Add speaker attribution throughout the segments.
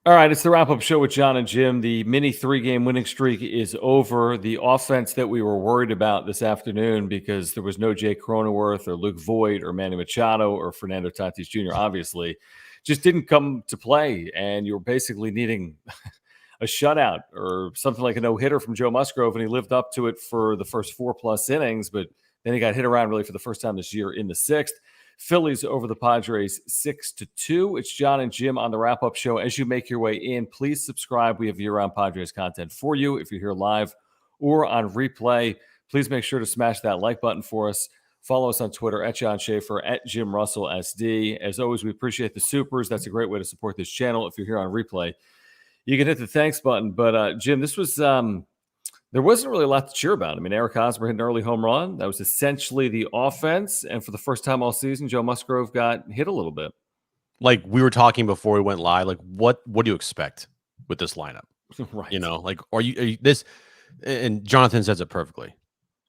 Speaker 1: All right, it's the wrap-up show with John and Jim. The mini 3-game winning streak is over. The offense that we were worried about this afternoon because there was no Jake Cronenworth or Luke Voigt or Manny Machado or Fernando Tatis Jr., obviously, just didn't come to play. And you were basically needing a shutout or something like a no-hitter from Joe Musgrove, and he lived up to it for the first 4+ innings, but then he got hit around really for the first time this year in the sixth. Phillies over the Padres 6-2. It's John and Jim on the wrap-up show. As you make your way in, please subscribe. We have year-round Padres content for you. If you're here live or on replay, please make sure to smash that like button for us. Follow us on Twitter at John Schaefer, at Jim Russell SD. As always, we appreciate the supers. That's a great way to support this channel. If you're here on replay, you can hit the thanks button. But Jim, this was there wasn't really a lot to cheer about. I mean, Eric Hosmer hit an early home run. That was essentially the offense. And for the first time all season, Joe Musgrove got hit a little bit.
Speaker 2: Like we were talking before we went live, like what do you expect with this lineup?
Speaker 1: Right.
Speaker 2: You know, like are you this? And Jonathan says it perfectly.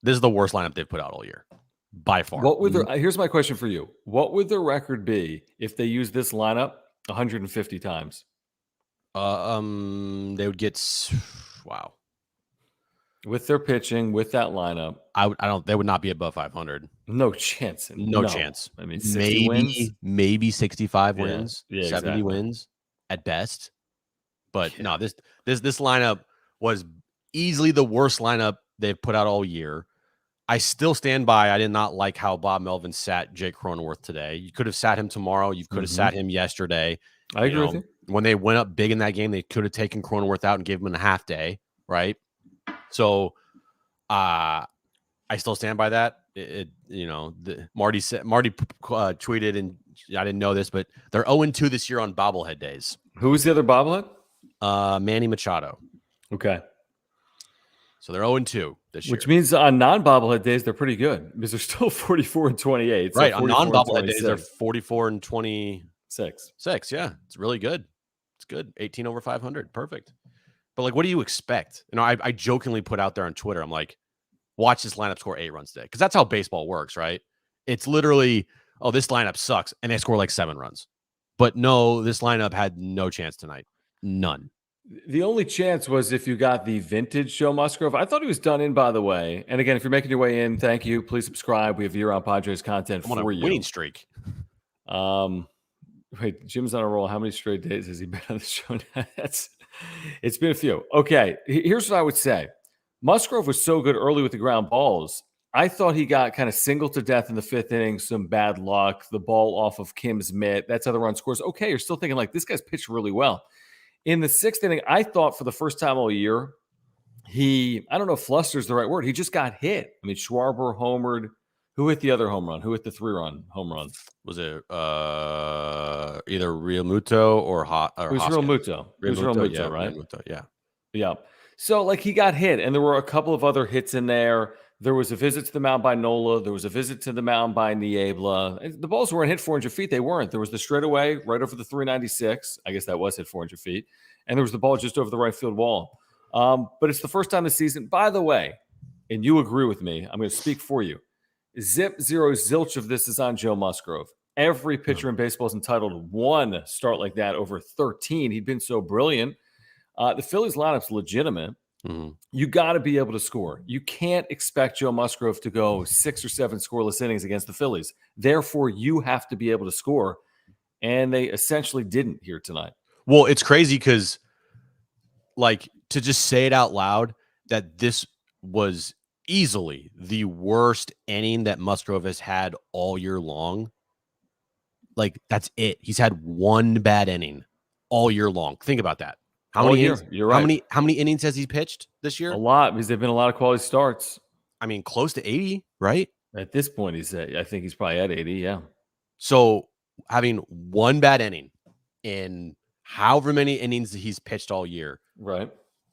Speaker 2: This is the worst lineup they've put out all year, by far.
Speaker 1: What would here's my question for you. What would their record be if they used this lineup 150 times?
Speaker 2: They would get wow.
Speaker 1: With their pitching, with that lineup,
Speaker 2: they would not be above 500.
Speaker 1: No chance.
Speaker 2: No chance.
Speaker 1: I mean, 60 wins?
Speaker 2: Maybe 65 wins,
Speaker 1: yeah,
Speaker 2: 70
Speaker 1: exactly.
Speaker 2: wins at best. But no, this lineup was easily the worst lineup they've put out all year. I still stand by. I did not like how Bob Melvin sat Jake Cronenworth today. You could have sat him tomorrow. You could have sat him yesterday.
Speaker 1: I agree with you.
Speaker 2: When they went up big in that game, they could have taken Cronenworth out and gave him a half day, right? So, I still stand by that. Marty tweeted, and I didn't know this, but they're 0-2 this year on bobblehead days.
Speaker 1: Who was the other bobblehead?
Speaker 2: Manny Machado.
Speaker 1: Okay.
Speaker 2: So they're 0-2 this year.
Speaker 1: Which means on non-bobblehead days, they're pretty good because they're still 44-28.
Speaker 2: Right. On non-bobblehead days, they're 44-26. Yeah. It's really good. It's good. 18 over 500. Perfect. But like, what do you expect? I jokingly put out there on Twitter, I'm like, watch this lineup score 8 runs today. Because that's how baseball works, right? It's literally, oh, this lineup sucks. And they score like 7 runs. But no, this lineup had no chance tonight. None.
Speaker 1: The only chance was if you got the vintage Joe Musgrove. I thought he was done in, by the way. And again, if you're making your way in, thank you. Please subscribe. We have year-round Padres content for you.
Speaker 2: Winning streak.
Speaker 1: Wait, Jim's on a roll. How many straight days has he been on the show? It's been a few. Okay, here's what I would say. Musgrove was so good early with the ground balls. I thought he got kind of singled to death in the 5th inning, some bad luck, the ball off of Kim's mitt. That's how the run scores. Okay, you're still thinking, like, this guy's pitched really well. In the 6th inning, I thought for the first time all year, I don't know if fluster is the right word. He just got hit. I mean, Schwarber homered. Who hit the other home run? Who hit the 3-run home run?
Speaker 2: Was it either Real Muto or
Speaker 1: it was Real Muto. It was Real Muto, right?
Speaker 2: Real Muto, yeah.
Speaker 1: Yeah. So, like, he got hit, and there were a couple of other hits in there. There was a visit to the mound by Nola. There was a visit to the mound by Niebla. The balls weren't hit 400 feet. They weren't. There was the straightaway right over the 396. I guess that was hit 400 feet. And there was the ball just over the right field wall. But it's the first time this season. By the way, and you agree with me, I'm going to speak for you. Zip, zero, zilch of this is on Joe Musgrove. Every pitcher in baseball is entitled to one start like that over 13. He'd been so brilliant. The Phillies lineup's legitimate.
Speaker 2: Mm-hmm.
Speaker 1: You got to be able to score. You can't expect Joe Musgrove to go 6 or 7 scoreless innings against the Phillies. Therefore, you have to be able to score. And they essentially didn't here tonight.
Speaker 2: Well, it's crazy because, like, to just say it out loud that this was easily the worst inning that Musgrove has had all year long. Like, that's it. He's had one bad inning all year long. Think about that. How many innings?
Speaker 1: You're right.
Speaker 2: How many innings has he pitched this year?
Speaker 1: A lot, because they've been a lot of quality starts.
Speaker 2: I mean, close to 80, right?
Speaker 1: At this point, I think he's probably at 80, yeah.
Speaker 2: So having one bad inning in however many innings he's pitched all year,
Speaker 1: right?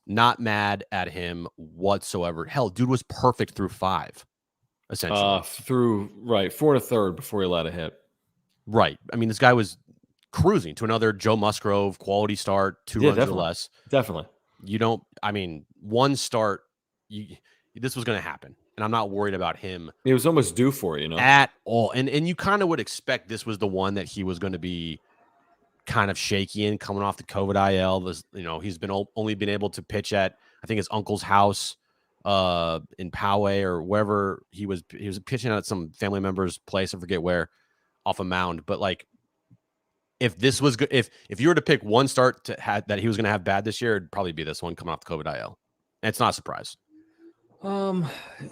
Speaker 2: Not mad at him whatsoever. Hell, dude was perfect through 5, essentially.
Speaker 1: Through 4 1/3 before he allowed a hit.
Speaker 2: Right. I mean, this guy was cruising to another Joe Musgrove quality start, 2 runs or less.
Speaker 1: Definitely.
Speaker 2: One start, this was going to happen. And I'm not worried about him.
Speaker 1: It was almost due for, you know,
Speaker 2: at all. And you kind of would expect this was the one that he was going to be kind of shaky in coming off the COVID IL. He's only been able to pitch at, I think, his uncle's house in Poway or wherever he was pitching at some family member's place. I forget where, off a mound. But like, if this was good, if you were to pick one start that he was going to have bad this year, it'd probably be this one coming off the COVID IL. And it's not a surprise.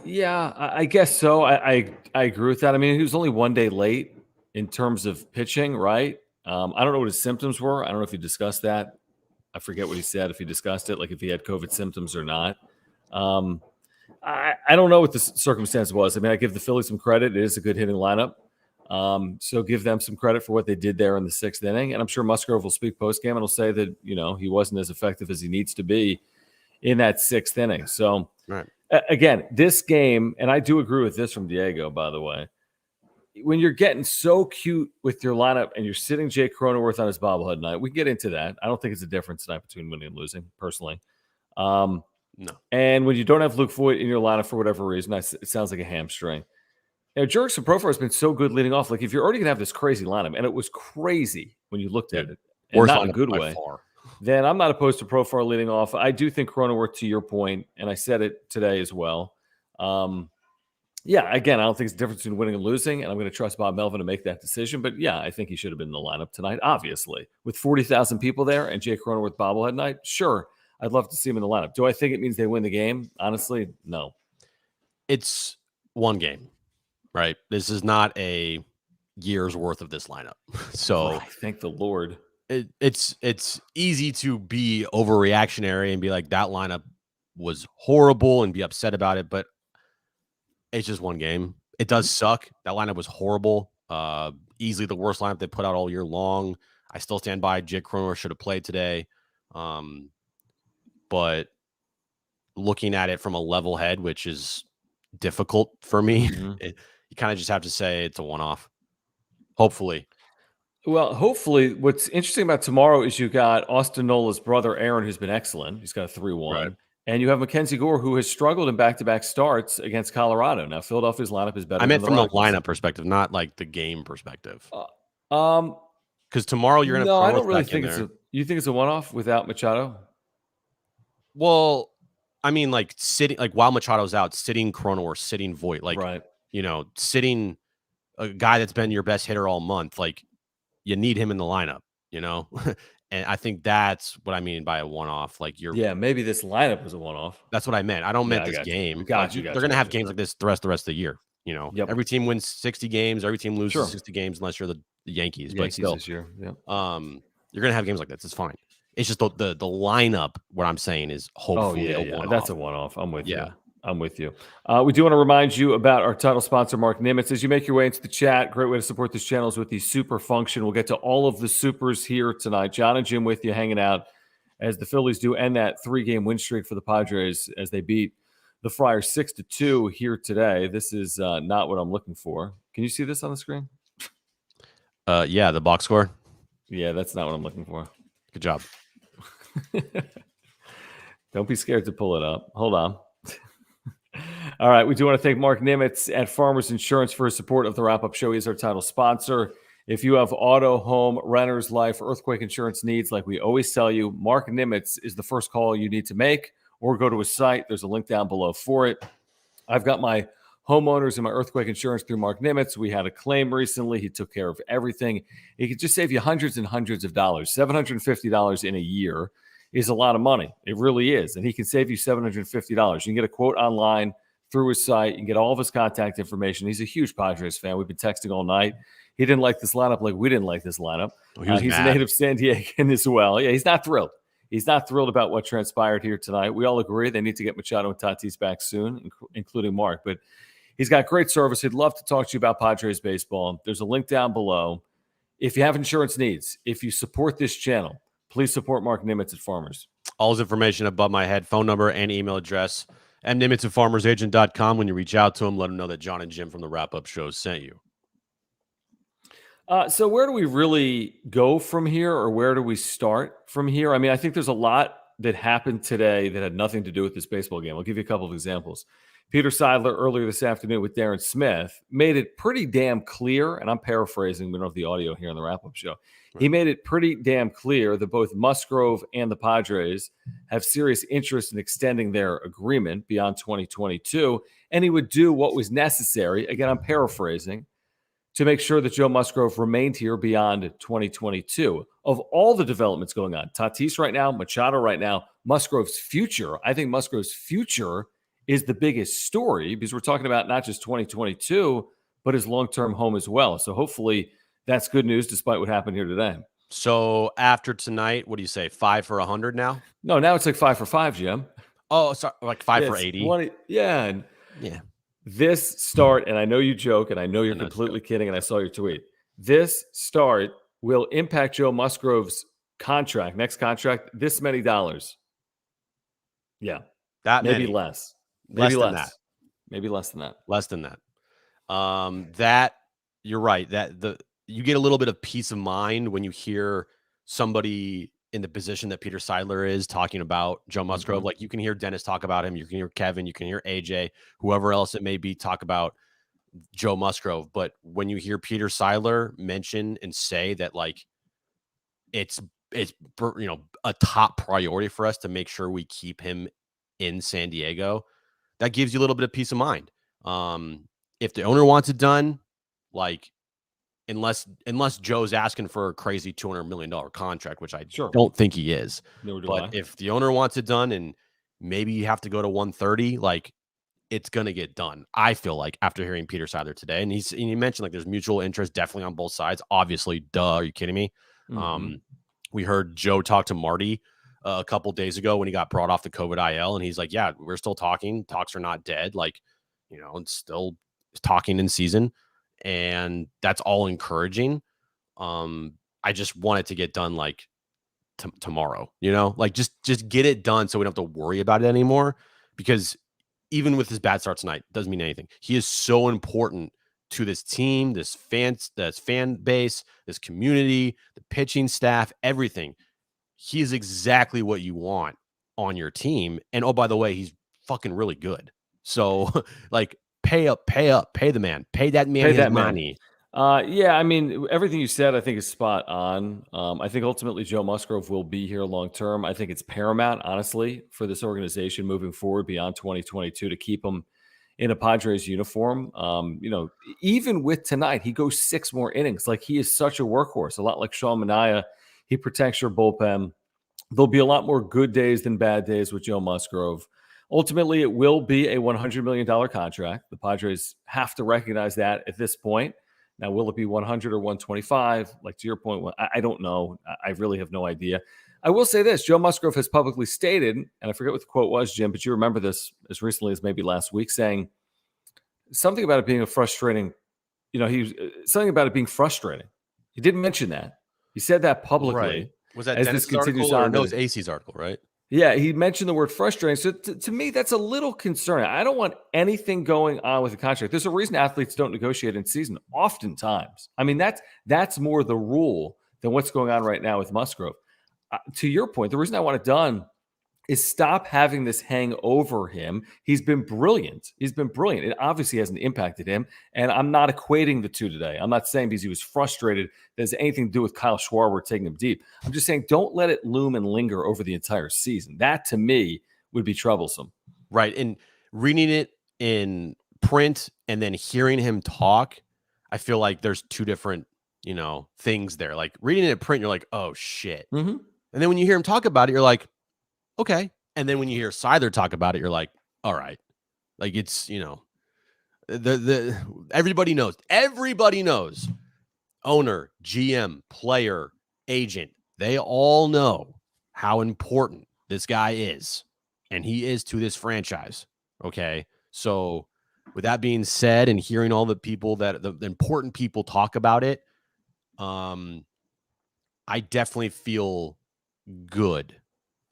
Speaker 1: Yeah, I guess so. I agree with that. I mean, he was only 1 day late in terms of pitching, right? I don't know what his symptoms were. I don't know if he discussed that. I forget what he said, if he discussed it, like if he had COVID symptoms or not. I don't know what the circumstance was. I mean, I give the Phillies some credit. It is a good hitting lineup. So give them some credit for what they did there in the 6th inning. And I'm sure Musgrove will speak postgame and will say that, he wasn't as effective as he needs to be in that 6th inning. So
Speaker 2: right.
Speaker 1: Again, this game, and I do agree with this from Diego, by the way, when you're getting so cute with your lineup and you're sitting Jake Cronenworth on his bobblehead night, we get into that. I don't think it's a difference tonight between winning and losing, personally.
Speaker 2: No.
Speaker 1: And when you don't have Luke Voigt in your lineup for whatever reason, it sounds like a hamstring. Jurickson Profar has been so good leading off. Like, if you're already going to have this crazy lineup, and it was crazy when you looked at it, and not in a good way, then I'm not opposed to Profar leading off. I do think Cronenworth, to your point, and I said it today as well. Yeah, again, I don't think it's the difference between winning and losing, and I'm going to trust Bob Melvin to make that decision. But yeah, I think he should have been in the lineup tonight, obviously. With 40,000 people there and Jake Cronenworth bobblehead night, sure, I'd love to see him in the lineup. Do I think it means they win the game? Honestly, no.
Speaker 2: It's one game, right? This is not a year's worth of this lineup. So
Speaker 1: right, thank the Lord.
Speaker 2: It's easy to be overreactionary and be like, that lineup was horrible and be upset about it, but it's just one game. It does suck. That lineup was horrible. Easily the worst lineup they put out all year long. I still stand by Jake Cronenworth should have played today. But looking at it from a level head, which is difficult for me, you kind of just have to say it's a one-off. Hopefully.
Speaker 1: Well, hopefully. What's interesting about tomorrow is you got Austin Nola's brother, Aaron, who's been excellent. He's got a 3-1. Right. And you have Mackenzie Gore, who has struggled in back-to-back starts against Colorado. Now, Philadelphia's lineup is better.
Speaker 2: I meant from the lineup perspective, not like the game perspective. Because tomorrow you're going to.
Speaker 1: No, I don't really think it's a. You think it's a one-off without Machado?
Speaker 2: Well, I mean, like sitting, like while Machado's out, sitting Cronenworth, sitting Voigt, like
Speaker 1: right.
Speaker 2: Sitting a guy that's been your best hitter all month, like you need him in the lineup, And I think that's what I mean by a one-off. Like
Speaker 1: maybe this lineup was a one-off.
Speaker 2: That's what I meant. I don't meant this game.
Speaker 1: They're
Speaker 2: going to have games like this the rest of the year. Every team wins 60 games. Every team loses 60 games unless you're the Yankees. But still,
Speaker 1: this year,
Speaker 2: you're going to have games like this. It's fine. It's just the lineup. What I'm saying is hopefully a one-off.
Speaker 1: That's a one-off. I'm with you. I'm with you. We do want to remind you about our title sponsor, Mark Nimitz. As you make your way into the chat, great way to support this channel is with the super function. We'll get to all of the supers here tonight. John and Jim with you, hanging out as the Phillies do end that 3-game win streak for the Padres as they beat the Friars 6-2 here today. This is not what I'm looking for. Can you see this on the screen?
Speaker 2: Yeah, the box score.
Speaker 1: Yeah, that's not what I'm looking for.
Speaker 2: Good job.
Speaker 1: Don't be scared to pull it up. Hold on. All right, we do want to thank Mark Nimitz at Farmers Insurance for his support of the wrap-up show. He is our title sponsor. If you have auto, home, renter's, life, earthquake insurance needs, like we always tell you, Mark Nimitz is the first call you need to make, or go to his site. There's a link down below for it. I've got my homeowners and my earthquake insurance through Mark Nimitz. We had a claim recently. He took care of everything. He could just save you hundreds and hundreds of dollars. $750 in a year is a lot of money. It really is. And he can save you $750. You can get a quote online through his site. You can get all of his contact information. He's a huge Padres fan. We've been texting all night. He didn't like this lineup like we didn't like this lineup. He's a native San Diegan as well. Yeah, he's not thrilled. He's not thrilled about what transpired here tonight. We all agree they need to get Machado and Tatis back soon, including Mark. But he's got great service. He'd love to talk to you about Padres baseball. There's a link down below. If you have insurance needs, if you support this channel, please support Mark Nimitz at Farmers.
Speaker 2: All his information above my head, phone number and email address. Nimitz at farmersagent.com. When you reach out to him, let him know that John and Jim from the wrap-up show sent you.
Speaker 1: So where do we really go from here, or where do we start from here? I mean, I think there's a lot that happened today that had nothing to do with this baseball game. I'll give you a couple of examples. Peter Seidler earlier this afternoon with Darren Smith made it pretty damn clear, and I'm paraphrasing, we don't have the audio here on the wrap-up show. Right. He made it pretty damn clear that both Musgrove and the Padres have serious interest in extending their agreement beyond 2022, and he would do what was necessary, again, I'm paraphrasing, to make sure that Joe Musgrove remained here beyond 2022. Of all the developments going on, Tatis right now, Machado right now, Musgrove's future, I think Musgrove's future is the biggest story because we're talking about not just 2022, but his long-term home as well. So hopefully that's good news despite what happened here today.
Speaker 2: So after tonight, what do you say? 5 for 100 now?
Speaker 1: No, now it's like 5 for 5, Jim.
Speaker 2: Oh, sorry, like 5 for 80?
Speaker 1: Yeah.
Speaker 2: Yeah.
Speaker 1: This start, and I know you joke, and I know you're completely kidding, and I saw your tweet. This start will impact Joe Musgrove's contract, next contract, this many dollars. Yeah.
Speaker 2: That
Speaker 1: maybe
Speaker 2: many.
Speaker 1: less.
Speaker 2: Maybe less than that.
Speaker 1: Maybe less than that.
Speaker 2: Less than that. That you're right. You get a little bit of peace of mind when you hear somebody in the position that Peter Seidler is talking about Joe Musgrove. Mm-hmm. Like you can hear Dennis talk about him. You can hear Kevin. You can hear AJ, whoever else it may be, talk about Joe Musgrove. But when you hear Peter Seidler mention and say that, like, it's a top priority for us to make sure we keep him in San Diego, that gives you a little bit of peace of mind. If the owner wants it done, like, unless Joe's asking for a crazy $200 million contract, which I don't think he is. But if the owner wants it done and maybe you have to go to 130, like, it's going to get done. I feel like after hearing Peter Seidler today, and he mentioned like there's mutual interest definitely on both sides. Obviously, duh. Are you kidding me? Mm-hmm. We heard Joe talk to Marty a couple days ago when he got brought off the COVID IL, and he's like, yeah, we're still talking. Talks are not dead. Like, it's still talking in season, and that's all encouraging. I just want it to get done like tomorrow, like just get it done so we don't have to worry about it anymore, because even with his bad start tonight, doesn't mean anything. He is so important to this team, this fan base, this community, the pitching staff, everything. He is exactly what you want on your team. And oh, by the way, he's fucking really good. So like pay the man, pay that man his money.
Speaker 1: Yeah, I mean, everything you said, I think is spot on. I think ultimately Joe Musgrove will be here long term. I think it's paramount, honestly, for this organization moving forward beyond 2022 to keep him in a Padres uniform. Even with tonight, he goes 6 more innings. Like, he is such a workhorse, a lot like Sean Manaea. He protects your bullpen. There'll be a lot more good days than bad days with Joe Musgrove. Ultimately, it will be a $100 million contract. The Padres have to recognize that at this point. Now, will it be 100 or 125? Like, to your point, I don't know. I really have no idea. I will say this. Joe Musgrove has publicly stated, and I forget what the quote was, Jim, but you remember this as recently as maybe last week, saying something about it being something about it being frustrating. He didn't mention that. He said that publicly.
Speaker 2: Right. Was that Dennis' article or no, it was AC's article, right?
Speaker 1: Yeah, he mentioned the word frustrating. So to me, that's a little concerning. I don't want anything going on with the contract. There's a reason athletes don't negotiate in season oftentimes. I mean, that's more the rule than what's going on right now with Musgrove. To your point, the reason I want it done is stop having this hang over him. He's been brilliant. It obviously hasn't impacted him. And I'm not equating the two today. I'm not saying because he was frustrated that has anything to do with Kyle Schwarber taking him deep. I'm just saying don't let it loom and linger over the entire season. That, to me, would be troublesome.
Speaker 2: Right. And reading it in print and then hearing him talk, I feel like there's two different, things there. Like, reading it in print, you're like, oh, shit.
Speaker 1: Mm-hmm.
Speaker 2: And then when you hear him talk about it, you're like, okay. And then when you hear Seidler talk about it, you're like, all right. Like, it's, everybody knows. Owner, GM, player, agent, they all know how important this guy is. And he is to this franchise. Okay. So with that being said, and hearing all the people the important people talk about it, I definitely feel good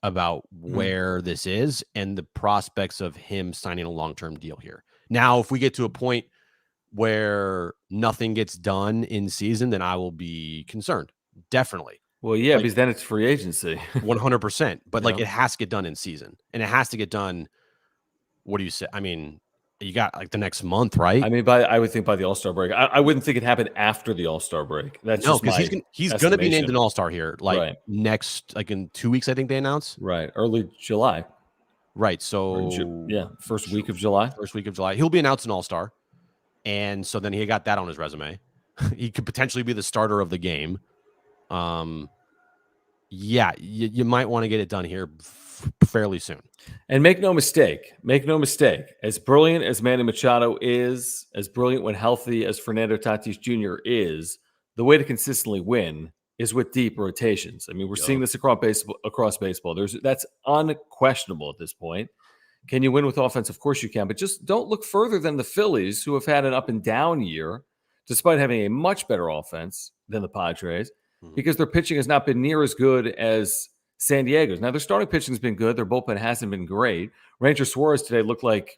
Speaker 2: about where this is and the prospects of him signing a long-term deal here. Now, if we get to a point where nothing gets done in season, then I will be concerned. Definitely.
Speaker 1: Well, yeah, because then it's free agency.
Speaker 2: 100%. But it has to get done in season, and it has to get done. What do you say? I mean, You got like the next month, right?
Speaker 1: I mean, I would think by the All-Star break. I wouldn't think it happened after the All-Star break. That's
Speaker 2: no,
Speaker 1: just
Speaker 2: because he's going to be named an All-Star here, like next, like in 2 weeks, I think they announce.
Speaker 1: Right, early July.
Speaker 2: Right, so
Speaker 1: first week of July.
Speaker 2: First week of July, he'll be announced an All-Star, and so then he got that on his resume. He could potentially be the starter of the game. Yeah, you might want to get it done here fairly soon.
Speaker 1: And make no mistake, as brilliant as Manny Machado is, as brilliant when healthy as Fernando Tatis Jr. is, the way to consistently win is with deep rotations. I mean, we're seeing this across baseball. That's unquestionable at this point. Can you win with offense? Of course you can, but just don't look further than the Phillies, who have had an up and down year, despite having a much better offense than the Padres, because their pitching has not been near as good as San Diego's. Now, their starting pitching has been good. Their bullpen hasn't been great. Ranger Suarez today looked like,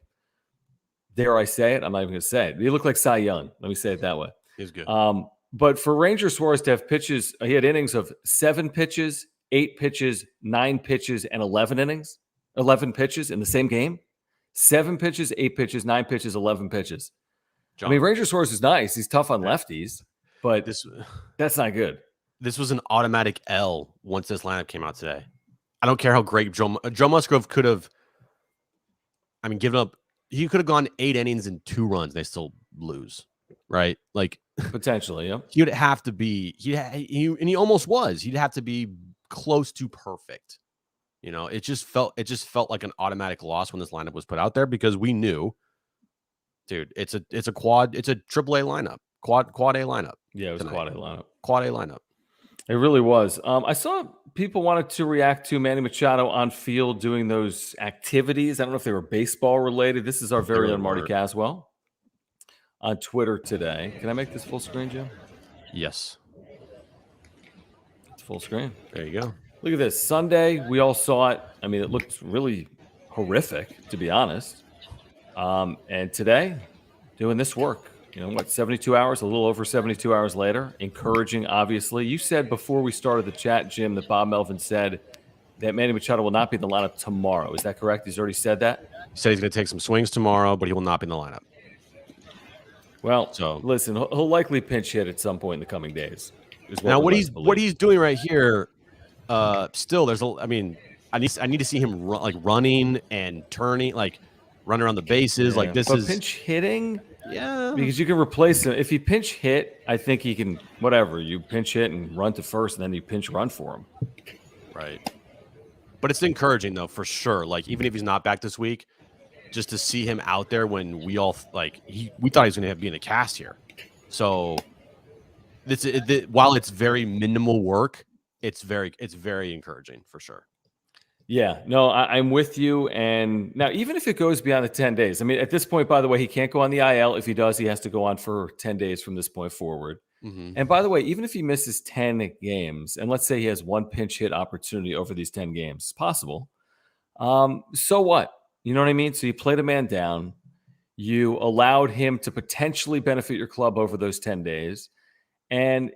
Speaker 1: dare I say it? I'm not even going to say it. He looked like Cy Young. Let me say it that way.
Speaker 2: He's good.
Speaker 1: But for Ranger Suarez to have pitches, he had innings of 7 pitches, 8 pitches, 9 pitches, and 11 pitches in the same game. 7 pitches, 8 pitches, 9 pitches, 11 pitches. John, I mean, Ranger Suarez is nice. He's tough on lefties, but that's not good.
Speaker 2: This was an automatic L once this lineup came out today. I don't care how great Joe Musgrove could have. I mean, given up. He could have gone 8 innings and 2 runs. They still lose, right? Like
Speaker 1: potentially, yeah.
Speaker 2: He would have to be. He almost was. He'd have to be close to perfect. You know, it just felt like an automatic loss when this lineup was put out there because we knew, dude, it's a triple A lineup, quad A lineup.
Speaker 1: Yeah, it was quad A lineup.
Speaker 2: Quad A lineup.
Speaker 1: It really was. I saw people wanted to react to Manny Machado on field doing those activities. I don't know if they were baseball related. This is our very own Marty Caswell on Twitter today. Can I make this full screen, Jim?
Speaker 2: Yes.
Speaker 1: It's full screen.
Speaker 2: There you go.
Speaker 1: Look at this. Sunday, we all saw it. I mean, it looked really horrific, to be honest. And today, doing this work. 72 hours, a little over 72 hours later. Encouraging, obviously. You said before we started the chat, Jim, that Bob Melvin said that Manny Machado will not be in the lineup tomorrow. Is that correct? He's already said that?
Speaker 2: He said he's going to take some swings tomorrow, but he will not be in the lineup.
Speaker 1: Well, listen, he'll likely pinch hit at some point in the coming days.
Speaker 2: Now, what he's doing right here, still, I need to see him running and turning, run around the bases.
Speaker 1: Yeah. But pinch hitting?
Speaker 2: Yeah.
Speaker 1: Because you can replace him. If he pinch hit, I think he can, you pinch hit and run to first, and then you pinch run for him.
Speaker 2: Right. But it's encouraging, though, for sure. Even if he's not back this week, just to see him out there when we all, we thought he was going to be in the cast here. So, while it's very minimal work, it's very encouraging, for sure.
Speaker 1: Yeah, no, I'm with you. And now, even if it goes beyond the 10 days, I mean, at this point, by the way, he can't go on the IL. If he does, he has to go on for 10 days from this point forward. Mm-hmm. And by the way, even if he misses 10 games, and let's say he has one pinch hit opportunity over these 10 games, it's possible. So what? You know what I mean? So you played a man down. You allowed him to potentially benefit your club over those 10 days. And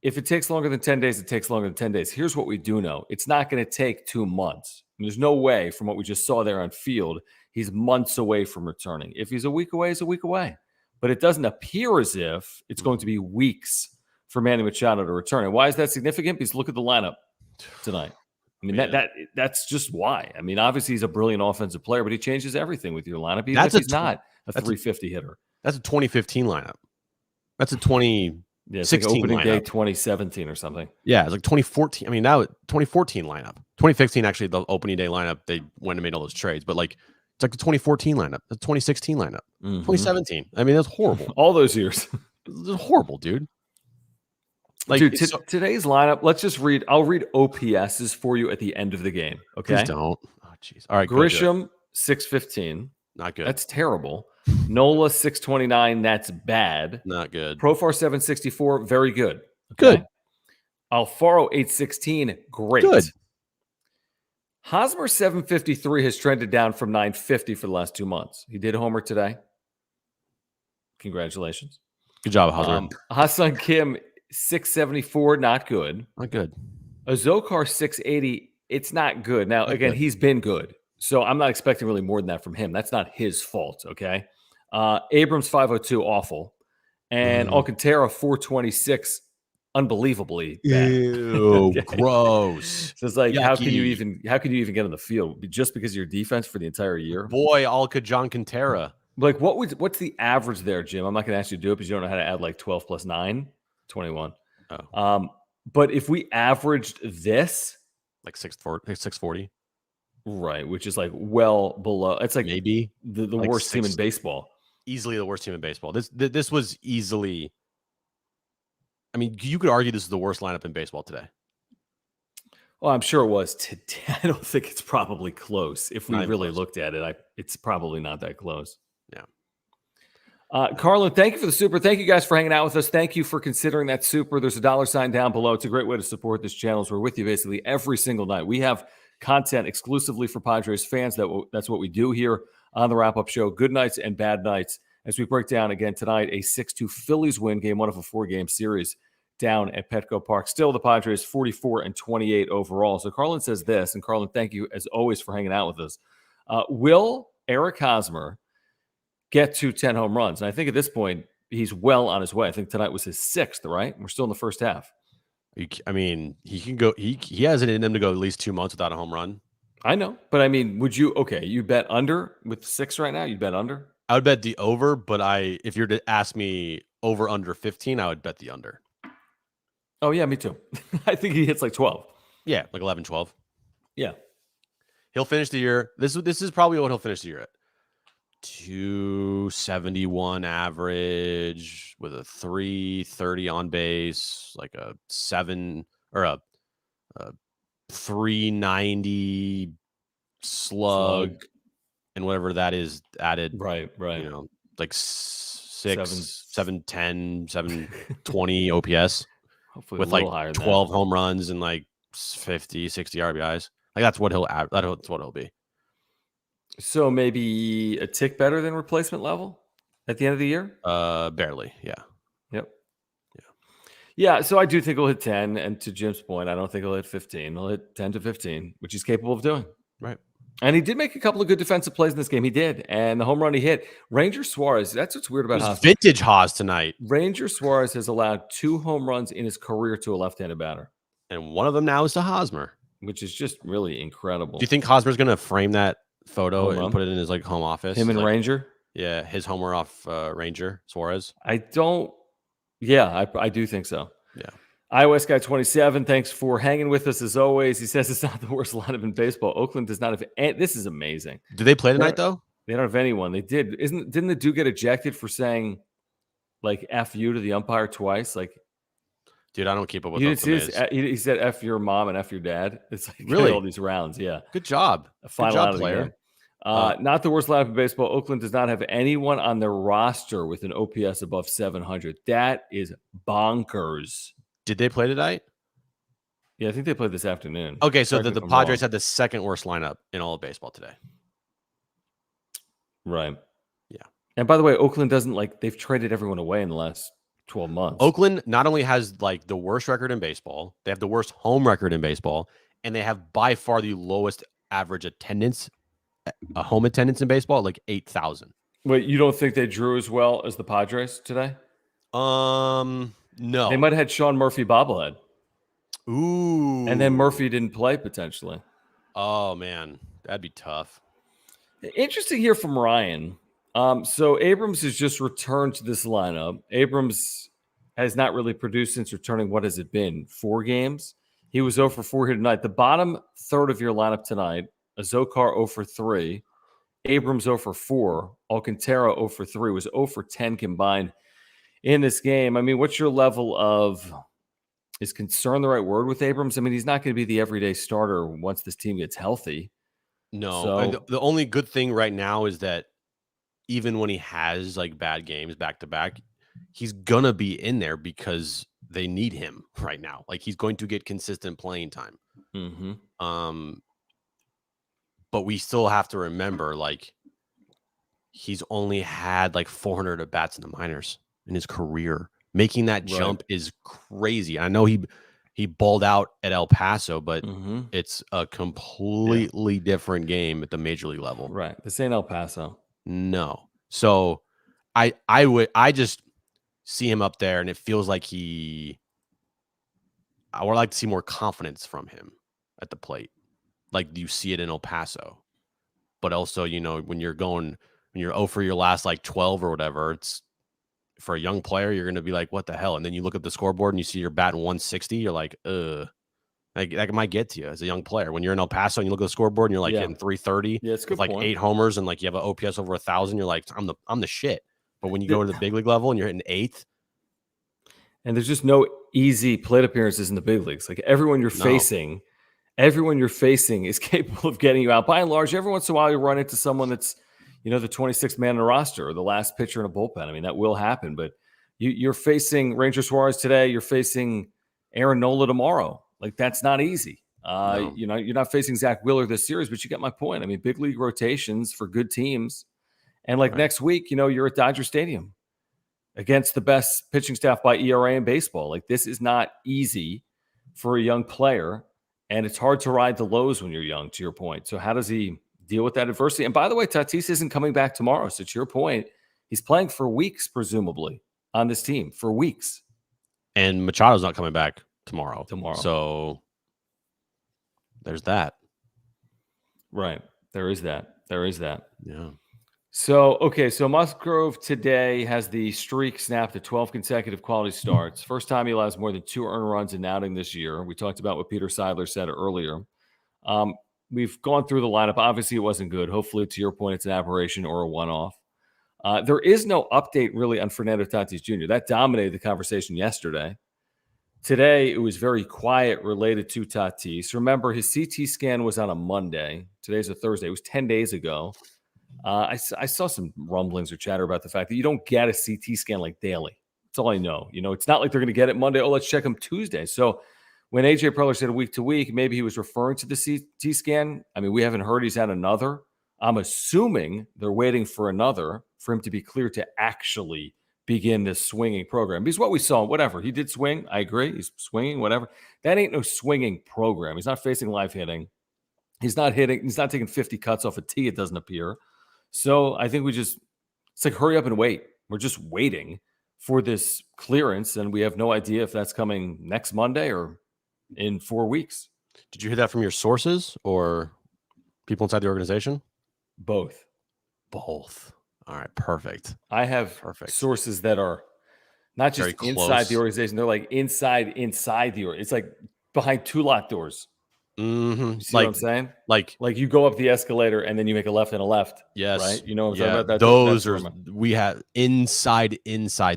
Speaker 1: if it takes longer than 10 days, it takes longer than 10 days. Here's what we do know. It's not going to take 2 months. And there's no way, from what we just saw there on field, he's months away from returning. If he's a week away, he's a week away. But it doesn't appear as if it's going to be weeks for Manny Machado to return. And why is that significant? Because look at the lineup tonight. I mean, that's just why. I mean, obviously, he's a brilliant offensive player, but he changes everything with your lineup, even if he's not a 350 hitter.
Speaker 2: That's a 2015 lineup. That's a 2016
Speaker 1: opening
Speaker 2: lineup.
Speaker 1: day 2017 or something.
Speaker 2: Yeah, it's like 2014. I mean, now 2014 lineup. 2015, actually, the opening day lineup, they went and made all those trades. But it's like the 2014 lineup, the 2016 lineup, 2017. I mean, that's horrible.
Speaker 1: All those years.
Speaker 2: It's horrible, dude.
Speaker 1: Dude, today's lineup, let's just read. I'll read OPSs for you at the end of the game. Okay.
Speaker 2: Please don't. Oh, jeez. All right.
Speaker 1: Grisham, 615.
Speaker 2: Not good.
Speaker 1: That's terrible. Nola, 629. That's bad.
Speaker 2: Not good.
Speaker 1: Profar, 764. Very good. Okay?
Speaker 2: Good.
Speaker 1: Alfaro, 816. Great.
Speaker 2: Good.
Speaker 1: Hosmer, 753 has trended down from 950 for the last 2 months. He did homer today. Congratulations.
Speaker 2: Good job, Hosmer.
Speaker 1: Hassan Kim, 674, not good.
Speaker 2: Not good.
Speaker 1: Azokar, 680, it's not good. Now, again, he's been good. So I'm not expecting really more than that from him. That's not his fault, okay? Abrams 502, awful. And Alcantara 426, unbelievably bad.
Speaker 2: Ew, gross.
Speaker 1: So it's like,
Speaker 2: yucky.
Speaker 1: how can you even get on the field just because of your defense for the entire year?
Speaker 2: Boy, Alcantara.
Speaker 1: Like, what's the average there, Jim? I'm not going to ask you to do it because you don't know how to add like 12 plus 9, 21.
Speaker 2: Oh.
Speaker 1: But if we averaged this,
Speaker 2: like 640,
Speaker 1: right, which is like well below, it's like
Speaker 2: maybe
Speaker 1: the like worst team in baseball.
Speaker 2: Easily the worst team in baseball. This was easily. I mean, you could argue this is the worst lineup in baseball today.
Speaker 1: Well, I'm sure it was today. I don't think it's probably close. If we really looked at it, it's probably not that close.
Speaker 2: Yeah.
Speaker 1: Carlin, thank you for the super. Thank you guys for hanging out with us. Thank you for considering that super. There's a $sign down below. It's a great way to support this channel. So we're with you basically every single night. We have content exclusively for Padres fans. That's what we do here on the wrap-up show. Good nights and bad nights as we break down again tonight a 6-2 Phillies win, game 1 of a 4-game series down at Petco Park. Still the Padres 44-28 overall. So Carlin says this, and Carlin, thank you as always for hanging out with us. Will Eric Hosmer get to 10 home runs? And I think at this point, he's well on his way. I think tonight was his 6th, right? We're still in the first half.
Speaker 2: I mean, he can go. He has it in him to go at least 2 months without a home run.
Speaker 1: I know, but I mean, would you? Okay, you bet under with 6 right now. You bet under.
Speaker 2: I would bet the over, but if you're to ask me over under 15, I would bet the under.
Speaker 1: Oh yeah, me too. I think he hits like 12.
Speaker 2: Yeah, like 11, 12.
Speaker 1: Yeah,
Speaker 2: he'll finish the year. This is probably what he'll finish the year at. 271 average with a 330 on base, like a 7 or a 390 slug, and whatever that is added.
Speaker 1: Right.
Speaker 2: You know, like 710, 720 OPS.
Speaker 1: Hopefully
Speaker 2: with like 12 home runs and like 50, 60 RBIs. Like that's what he'll be. So
Speaker 1: maybe a tick better than replacement level at the end of the year?
Speaker 2: Barely, yeah.
Speaker 1: Yep. Yeah, so I do think he'll hit 10, and to Jim's point, I don't think he'll hit 15. He'll hit 10 to 15, which he's capable of doing.
Speaker 2: Right.
Speaker 1: And he did make a couple of good defensive plays in this game. He did. And the home run he hit, Ranger Suarez, that's what's weird about Haas.
Speaker 2: Vintage Haas tonight.
Speaker 1: Ranger Suarez has allowed 2 home runs in his career to a left-handed batter.
Speaker 2: And one of them now is to Hosmer.
Speaker 1: Which is just really incredible.
Speaker 2: Do you think Hosmer's going to frame that photo and put it in his like home office?
Speaker 1: Him and Ranger?
Speaker 2: Yeah, his homer off Ranger Suarez.
Speaker 1: I do think so.
Speaker 2: Yeah.
Speaker 1: iOS Guy 27, thanks for hanging with us as always. He says it's not the worst lineup in baseball. Oakland does not have this is amazing.
Speaker 2: Did they play tonight though?
Speaker 1: They don't have anyone. They did. Didn't the dude get ejected for saying like F you to the umpire twice? Like,
Speaker 2: dude, I don't keep up with those.
Speaker 1: He said F your mom and F your dad. It's like
Speaker 2: really
Speaker 1: all these rounds. Yeah.
Speaker 2: Good job.
Speaker 1: A final out of the player. Not the worst lineup in baseball. Oakland does not have anyone on their roster with an OPS above 700. That is bonkers.
Speaker 2: Did they play tonight?
Speaker 1: Yeah, I think they played this afternoon.
Speaker 2: Okay, so the Padres had the second worst lineup in all of baseball today.
Speaker 1: Right.
Speaker 2: Yeah.
Speaker 1: And by the way, Oakland doesn't they've traded everyone away in the last 12 months.
Speaker 2: Oakland not only has like the worst record in baseball, they have the worst home record in baseball, and they have by far the lowest average attendance, home attendance in baseball, like 8,000.
Speaker 1: Wait, you don't think they drew as well as the Padres today?
Speaker 2: No.
Speaker 1: They might have had Sean Murphy bobblehead.
Speaker 2: Ooh.
Speaker 1: And then Murphy didn't play potentially.
Speaker 2: Oh, man. That'd be tough.
Speaker 1: Interesting here from Ryan. So Abrams has just returned to this lineup. Abrams has not really produced since returning. What has it been? 4 games? He was 0 for 4 here tonight. The bottom third of your lineup tonight, Azokar 0 for 3, Abrams 0 for 4, Alcantara 0 for 3, was 0 for 10 combined in this game. I mean, what's your level of, is concern the right word with Abrams? I mean, he's not going to be the everyday starter once this team gets healthy.
Speaker 2: No. So, the only good thing right now is that even when he has like bad games back to back, he's going to be in there because they need him right now. Like he's going to get consistent playing time.
Speaker 1: Mm-hmm.
Speaker 2: But we still have to remember, like, he's only had like 400 at bats in the minors in his career. Making that jump is crazy. I know he he balled out at El Paso, but it's a completely different game at the major league level.
Speaker 1: Right. This ain't El Paso.
Speaker 2: No. So I just see him up there, and it feels like I would like to see more confidence from him at the plate. Like you see it in El Paso. But also, when you're 0 for your last like 12 or whatever, it's for a young player, you're going to be like, what the hell? And then you look at the scoreboard and you see you're batting 160. You're like, that might get to you as a young player. When you're in El Paso and you look at the scoreboard and you're like hitting 330 with like 8 homers and like you have an OPS over 1,000, you're like, I'm the shit. But when you go to the big league level and you're hitting 8th.
Speaker 1: And there's just no easy plate appearances in the big leagues. Like everyone you're facing is capable of getting you out. By and large, every once in a while you run into someone that's, the 26th man in the roster or the last pitcher in a bullpen. I mean, that will happen. But you're facing Ranger Suarez today. You're facing Aaron Nola tomorrow. Like that's not easy. No. You're not facing Zach Wheeler this series, but you get my point. I mean, big league rotations for good teams. And next week, you're at Dodger Stadium against the best pitching staff by ERA in baseball. Like this is not easy for a young player. And it's hard to ride the lows when you're young, to your point. So how does he deal with that adversity? And by the way, Tatis isn't coming back tomorrow. So to your point, he's playing for weeks, presumably, on this team for weeks.
Speaker 2: And Machado's not coming back tomorrow. So there's that.
Speaker 1: Right. There is that.
Speaker 2: Yeah.
Speaker 1: So Musgrove today has the streak snapped to 12 consecutive quality starts. First time he allows more than 2 earned runs in an outing this year. We talked about what Peter Seidler said earlier. We've gone through the lineup. Obviously, it wasn't good. Hopefully, to your point, it's an aberration or a one-off. There is no update really on Fernando Tatis Jr. That dominated the conversation yesterday. Today, it was very quiet related to Tatis. Remember, his CT scan was on a Monday. Today's a Thursday. It was 10 days ago. I saw some rumblings or chatter about the fact that you don't get a CT scan like daily. That's all I know. It's not like they're going to get it Monday. Oh, let's check them Tuesday. So when AJ Preller said week to week, maybe he was referring to the CT scan. I mean, we haven't heard he's had another. I'm assuming they're waiting for another for him to be clear to actually begin this swinging program. Because what we saw, whatever, he did swing. I agree. He's swinging, whatever. That ain't no swinging program. He's not facing live hitting. He's not hitting. He's not taking 50 cuts off a tee. It doesn't appear. So I think it's like hurry up and wait. We're just waiting for this clearance, and we have no idea if that's coming next Monday or in 4 weeks.
Speaker 2: Did you hear that from your sources or people inside the organization?
Speaker 1: Both.
Speaker 2: All right, perfect.
Speaker 1: I have sources that are not just inside the organization. They're like inside the organization. It's like behind 2 locked doors.
Speaker 2: Mm-hmm.
Speaker 1: You see what I'm saying? Like you go up the escalator and then you make a left and a left.
Speaker 2: Yes.
Speaker 1: Right? You know what I'm talking about? That,
Speaker 2: those are, we have inside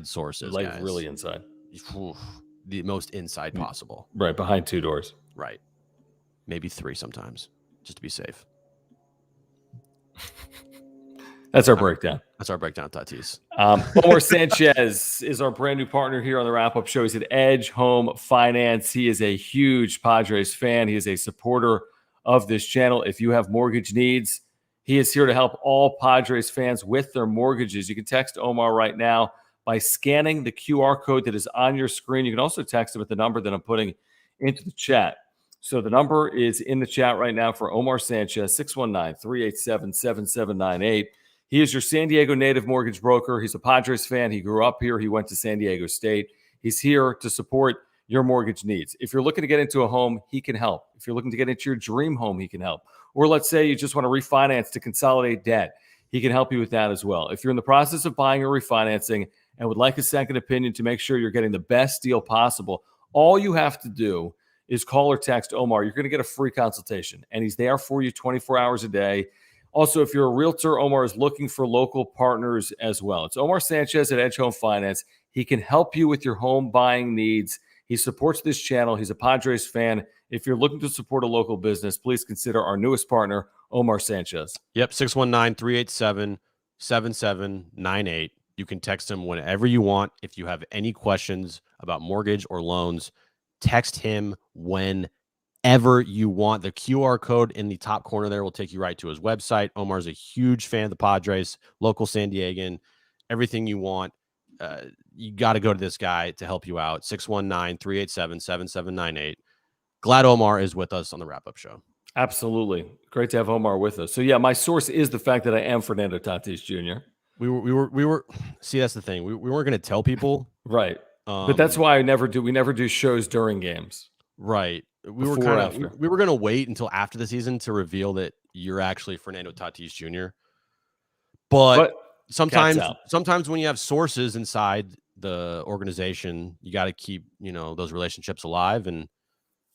Speaker 2: sources.
Speaker 1: Like
Speaker 2: guys.
Speaker 1: really inside.
Speaker 2: The most inside possible.
Speaker 1: Right. Behind 2 doors.
Speaker 2: Right. Maybe 3 sometimes, just to be safe.
Speaker 1: That's our breakdown.
Speaker 2: Tatis.
Speaker 1: Omar Sanchez is our brand new partner here on the Wrap-Up Show. He's at Edge Home Finance. He is a huge Padres fan. He is a supporter of this channel. If you have mortgage needs, he is here to help all Padres fans with their mortgages. You can text Omar right now by scanning the QR code that is on your screen. You can also text him at the number that I'm putting into the chat. So the number is in the chat right now for Omar Sanchez, 619-387-7798. He is your San Diego native mortgage broker. He's a Padres fan. He grew up here. He went to San Diego State. He's here to support your mortgage needs. If you're looking to get into a home, he can help. If you're looking to get into your dream home, he can help. Or let's say you just want to refinance to consolidate debt. He can help you with that as well. If you're in the process of buying or refinancing and would like a second opinion to make sure you're getting the best deal possible, all you have to do is call or text Omar. You're going to get a free consultation, and he's there for you 24 hours a day. Also, if you're a realtor, Omar is looking for local partners as well. It's Omar Sanchez at Edge Home Finance. He can help you with your home buying needs. He supports this channel. He's a Padres fan. If you're looking to support a local business, please consider our newest partner, Omar Sanchez.
Speaker 2: Yep, 619-387-7798. You can text him whenever you want. If you have any questions about mortgage or loans, text him whenever you want. The QR code in the top corner there will take you right to his website. Omar's a huge fan of the Padres, local San Diegan, everything you want. you got to go to this guy to help you out. 619-387-7798. Glad Omar is with us on the wrap-up show.
Speaker 1: Absolutely. Great to have Omar with us. So, yeah, my source is the fact that I am Fernando Tatis Jr.
Speaker 2: We were. See, that's the thing. We weren't going to tell people.
Speaker 1: Right. But that's why we never do shows during games.
Speaker 2: Right. We were going to wait until after the season to reveal that you're actually Fernando Tatis Jr. But sometimes when you have sources inside the organization, you got to keep, those relationships alive, and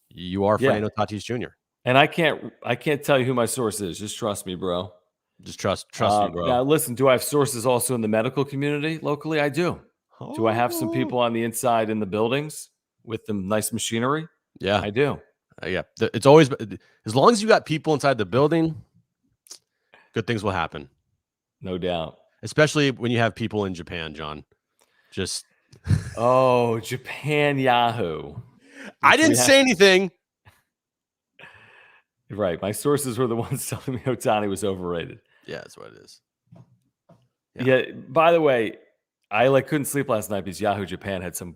Speaker 2: you are Fernando Tatis Jr.
Speaker 1: And I can't tell you who my source is. Just trust me, bro.
Speaker 2: Just trust me, bro.
Speaker 1: Now, listen, do I have sources also in the medical community locally? I do. Oh. Do I have some people on the inside in the buildings with the nice machinery?
Speaker 2: Yeah,
Speaker 1: I do.
Speaker 2: Yeah. It's always, as long as you got people inside the building, good things will happen.
Speaker 1: No doubt.
Speaker 2: Especially when you have people in Japan, John. Just.
Speaker 1: Oh, Japan Yahoo.
Speaker 2: I didn't say anything.
Speaker 1: Right. My sources were the ones telling me Ohtani was overrated.
Speaker 2: Yeah, that's what it is.
Speaker 1: Yeah. By the way, I couldn't sleep last night because Yahoo Japan had some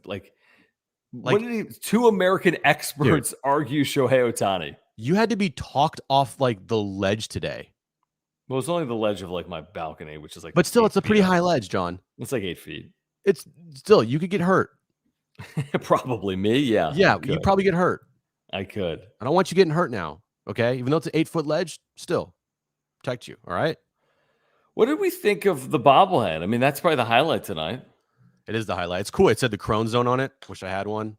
Speaker 1: what did two American experts argue Shohei Ohtani?
Speaker 2: You had to be talked off the ledge today.
Speaker 1: Well, it's only the ledge of my balcony, which is
Speaker 2: but still, it's a pretty high ledge, John.
Speaker 1: It's 8 feet.
Speaker 2: It's still, you could get hurt.
Speaker 1: Probably me. Yeah.
Speaker 2: Yeah. You'd probably get hurt.
Speaker 1: I could.
Speaker 2: I don't want you getting hurt now. Okay. Even though it's an 8-foot ledge, still protect you. All right.
Speaker 1: What did we think of the bobblehead? I mean, that's probably the highlight tonight.
Speaker 2: It is the highlight. It's cool. It said the Crone Zone on it. Wish I had one.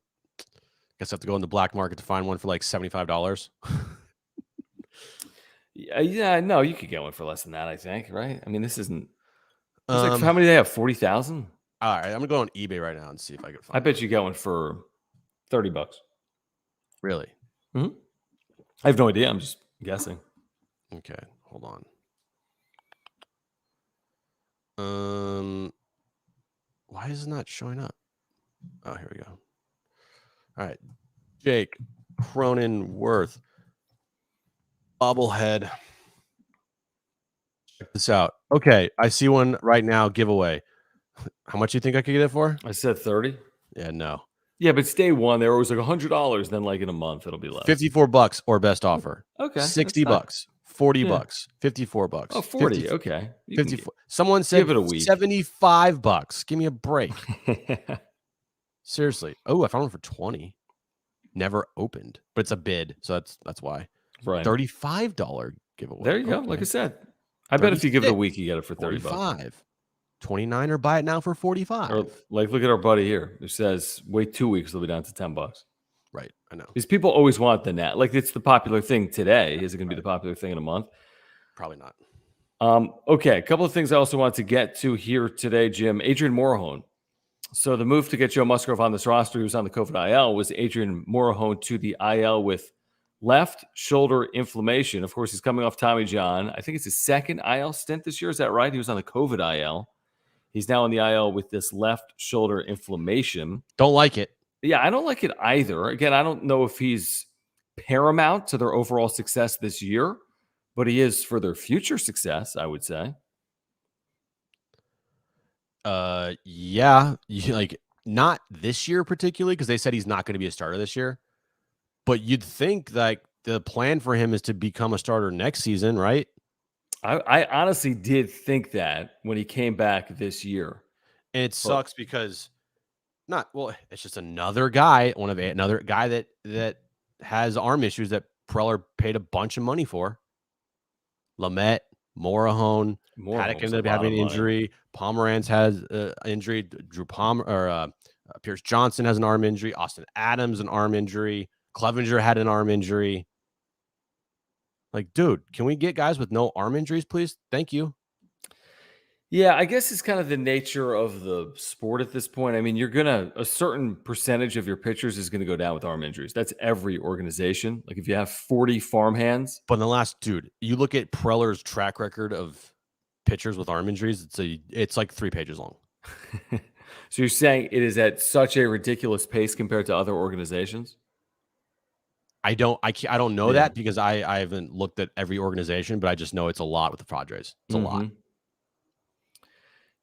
Speaker 2: Guess I have to go in the black market to find one for $75.
Speaker 1: Yeah, no, you could get one for less than that, I think, right? I mean, this isn't. How many do they have? 40,000?
Speaker 2: All right, I'm gonna go on eBay right now and see if I can find.
Speaker 1: I bet you get one for $30.
Speaker 2: Really?
Speaker 1: Mm-hmm. I have no idea. I'm just guessing.
Speaker 2: Okay, hold on. Why is it not showing up? Oh, here we go. All right, Jake Cronenworth bobblehead. Check this out. Okay, I see one right now. Giveaway. How much do you think I could get it for?
Speaker 1: I said 30.
Speaker 2: Yeah, no.
Speaker 1: Yeah, but it's day one. They're always $100. Then in a month, it'll be less.
Speaker 2: $54 or best offer.
Speaker 1: Okay.
Speaker 2: $60, $40, $54.
Speaker 1: Oh, 40. 50, okay.
Speaker 2: 54. Someone said
Speaker 1: give it a week.
Speaker 2: $75. Give me a break. Seriously. Oh, I found one for 20. Never opened, but it's a bid, so that's why.
Speaker 1: Right.
Speaker 2: $35 giveaway.
Speaker 1: There you go. Like I said, I bet if you give it a week, you get it for $30.
Speaker 2: 29 or buy it now for 45.
Speaker 1: Or look at our buddy here who says wait 2 weeks, it'll be down to $10.
Speaker 2: Right, I know.
Speaker 1: These people always want the net. It's the popular thing today. Is it going to be the popular thing in a month?
Speaker 2: Probably not.
Speaker 1: Okay, a couple of things I also want to get to here today, Jim. Adrian Morejon. So the move to get Joe Musgrove on this roster, who's on the COVID IL, was Adrian Morejon to the IL with left shoulder inflammation. Of course, he's coming off Tommy John. I think it's his second IL stint this year. Is that right? He was on the COVID IL. He's now on the IL with this left shoulder inflammation.
Speaker 2: Don't like it.
Speaker 1: Yeah, I don't like it either. Again, I don't know if he's paramount to their overall success this year, but he is for their future success, I would say.
Speaker 2: Yeah, not this year particularly, because they said he's not going to be a starter this year. But you'd think the plan for him is to become a starter next season, right?
Speaker 1: I honestly did think that when he came back this year.
Speaker 2: And it sucks because it's just another guy, another guy that has arm issues that Preller paid a bunch of money for. Lamet, Morejon, Paddock ended up having an injury. Pomeranz has an injury. Drew Palmer or Pierce Johnson has an arm injury. Austin Adams an arm injury. Clevenger had an arm injury. Dude, can we get guys with no arm injuries, please? Thank you.
Speaker 1: Yeah, I guess it's kind of the nature of the sport at this point. I mean, a certain percentage of your pitchers is going to go down with arm injuries. That's every organization. If you have 40 farmhands.
Speaker 2: But in the last, dude, you look at Preller's track record of pitchers with arm injuries, it's 3 pages long.
Speaker 1: So you're saying it is at such a ridiculous pace compared to other organizations?
Speaker 2: I don't know that because I haven't looked at every organization, but I just know it's a lot with the Padres. It's a lot.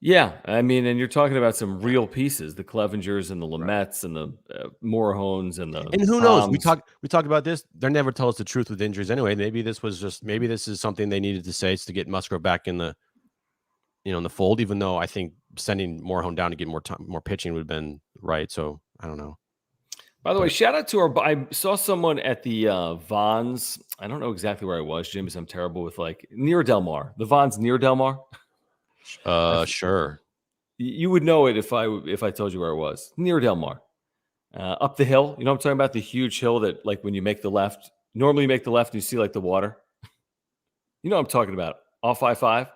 Speaker 1: Yeah, I mean, and you're talking about some real pieces, the Clevengers and the Lamettes and the Morehones and the
Speaker 2: And who knows? We
Speaker 1: Toms.
Speaker 2: talk about this. They never tell us the truth with injuries anyway. Maybe this is something they needed to say to get Musgrove back in the in the fold. Even though I think sending Morehound down to get more time, more pitching would have been right. So I don't know.
Speaker 1: By the way, shout out to I saw someone at the Vons. I don't know exactly where I was, Jim, because I'm terrible with near Del Mar. The Vons near Del Mar.
Speaker 2: Sure.
Speaker 1: You would know it if I told you where I was. Near Del Mar. Up the hill. You know what I'm talking about? The huge hill that when you make the left, normally you make the left and you see the water. You know what I'm talking about. Off I-5.